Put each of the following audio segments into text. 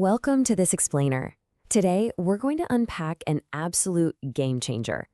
Welcome to This Explainer. Today, we're going to unpack an absolute game changer.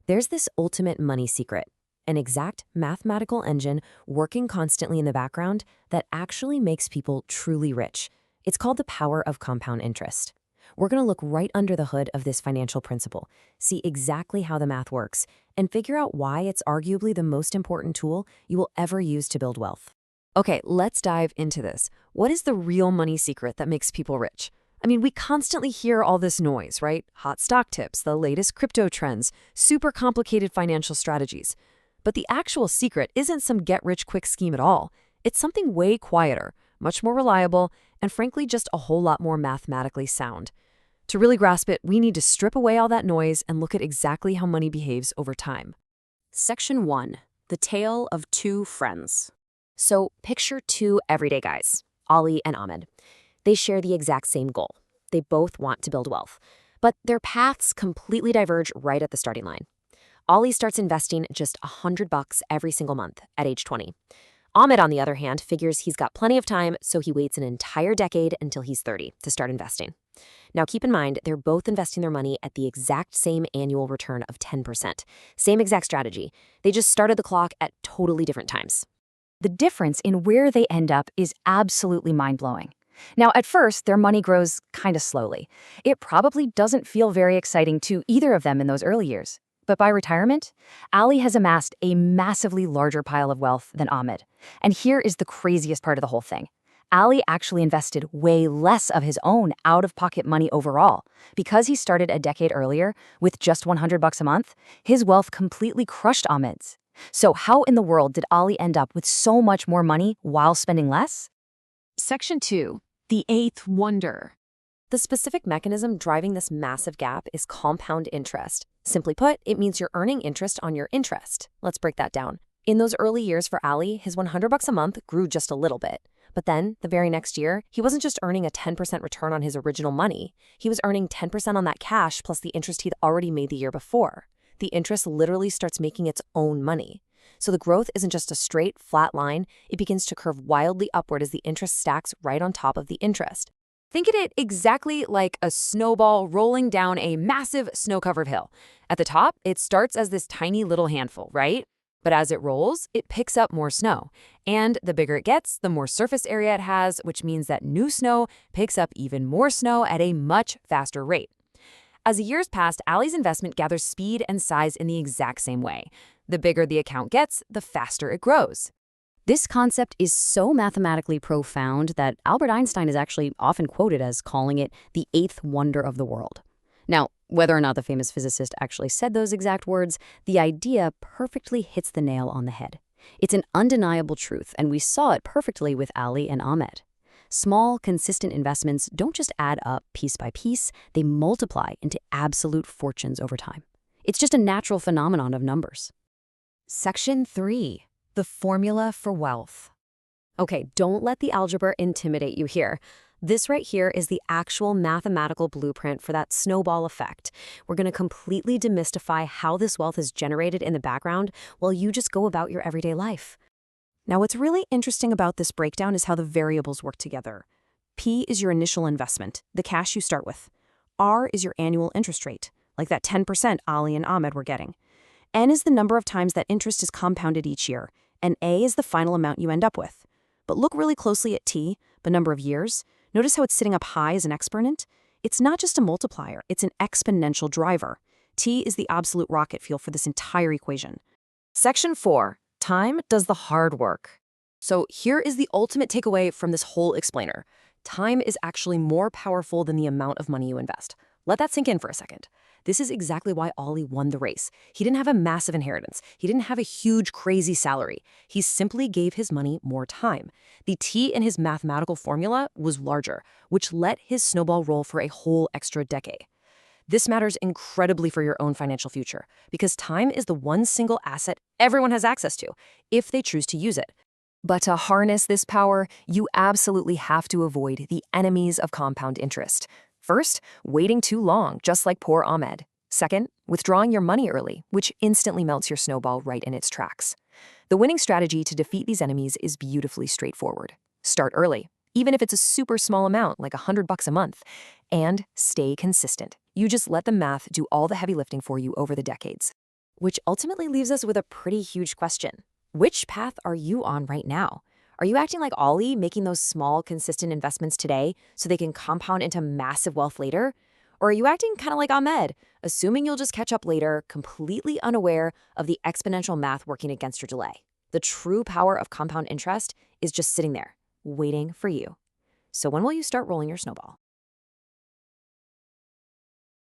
There's this ultimate money secret, an exact mathematical engine working constantly in the background that actually makes people truly rich. It's called the power of compound interest. We're going to look right under the hood of this financial principle, see exactly how the math works, and figure out why it's arguably the most important tool you will ever use to build wealth. Okay, let's dive into this. What is the real money secret that makes people rich? I mean, we constantly hear all this noise, right? Hot stock tips, the latest crypto trends, super complicated financial strategies. But the actual secret isn't some get-rich-quick scheme at all. It's something way quieter, much more reliable, and frankly, just a whole lot more mathematically sound. To really grasp it, we need to strip away all that noise and look at exactly how money behaves over time. Section 1. The Tale of Two Friends. So picture two everyday guys, Ali and Ahmed. They share the exact same goal. They both want to build wealth, but their paths completely diverge right at the starting line. Ali starts investing just $100 every single month at age 20. Ahmed, on the other hand, figures he's got plenty of time, so he waits an entire decade until he's 30 to start investing. Now, keep in mind, they're both investing their money at the exact same annual return of 10%. Same exact strategy. They just started the clock at totally different times. The difference in where they end up is absolutely mind-blowing. Now, at first, their money grows kind of slowly. It probably doesn't feel very exciting to either of them in those early years. But by retirement, Ali has amassed a massively larger pile of wealth than Ahmed. And here is the craziest part of the whole thing. Ali actually invested way less of his own out-of-pocket money overall. Because he started a decade earlier, with just $100 a month, his wealth completely crushed Ahmed's. So how in the world did Ali end up with so much more money while spending less? Section 2. The Eighth Wonder. The specific mechanism driving this massive gap is compound interest. Simply put, it means you're earning interest on your interest. Let's break that down. In those early years for Ali, his $100 a month grew just a little bit. But then, the very next year, he wasn't just earning a 10% return on his original money. He was earning 10% on that cash plus the interest he'd already made the year before. The interest literally starts making its own money. So the growth isn't just a straight, flat line. It begins to curve wildly upward as the interest stacks right on top of the interest. Think of it exactly like a snowball rolling down a massive snow-covered hill. At the top, it starts as this tiny little handful, right? But as it rolls, it picks up more snow. And the bigger it gets, the more surface area it has, which means that new snow picks up even more snow at a much faster rate. As the years passed, Ali's investment gathers speed and size in the exact same way. The bigger the account gets, the faster it grows. This concept is so mathematically profound that Albert Einstein is actually often quoted as calling it the eighth wonder of the world. Now, whether or not the famous physicist actually said those exact words, the idea perfectly hits the nail on the head. It's an undeniable truth, and we saw it perfectly with Ali and Ahmed. Small, consistent investments don't just add up piece by piece, they multiply into absolute fortunes over time. It's just a natural phenomenon of numbers. Section 3. The Formula for Wealth. Okay, don't let the algebra intimidate you here. This right here is the actual mathematical blueprint for that snowball effect. We're going to completely demystify how this wealth is generated in the background while you just go about your everyday life. Now, what's really interesting about this breakdown is how the variables work together. P is your initial investment, the cash you start with. R is your annual interest rate, like that 10% Ali and Ahmed were getting. N is the number of times that interest is compounded each year, and A is the final amount you end up with. But look really closely at T, the number of years. Notice how it's sitting up high as an exponent? It's not just a multiplier, it's an exponential driver. T is the absolute rocket fuel for this entire equation. Section 4. Time does the hard work. So here is the ultimate takeaway from this whole explainer. Time is actually more powerful than the amount of money you invest. Let that sink in for a second. This is exactly why Ali won the race. He didn't have a massive inheritance. He didn't have a huge, crazy salary. He simply gave his money more time. The T in his mathematical formula was larger, which let his snowball roll for a whole extra decade. This matters incredibly for your own financial future, because time is the one single asset everyone has access to, if they choose to use it. But to harness this power, you absolutely have to avoid the enemies of compound interest. First, waiting too long, just like poor Ahmed. Second, withdrawing your money early, which instantly melts your snowball right in its tracks. The winning strategy to defeat these enemies is beautifully straightforward. Start early. even if it's a super small amount, like $100 a month. And stay consistent. You just let the math do all the heavy lifting for you over the decades. Which ultimately leaves us with a pretty huge question. Which path are you on right now? Are you acting like Ollie, making those small, consistent investments today so they can compound into massive wealth later? Or are you acting kind of like Ahmed, assuming you'll just catch up later, completely unaware of the exponential math working against your delay? The true power of compound interest is just sitting there, waiting for you. So when will you start rolling your snowball?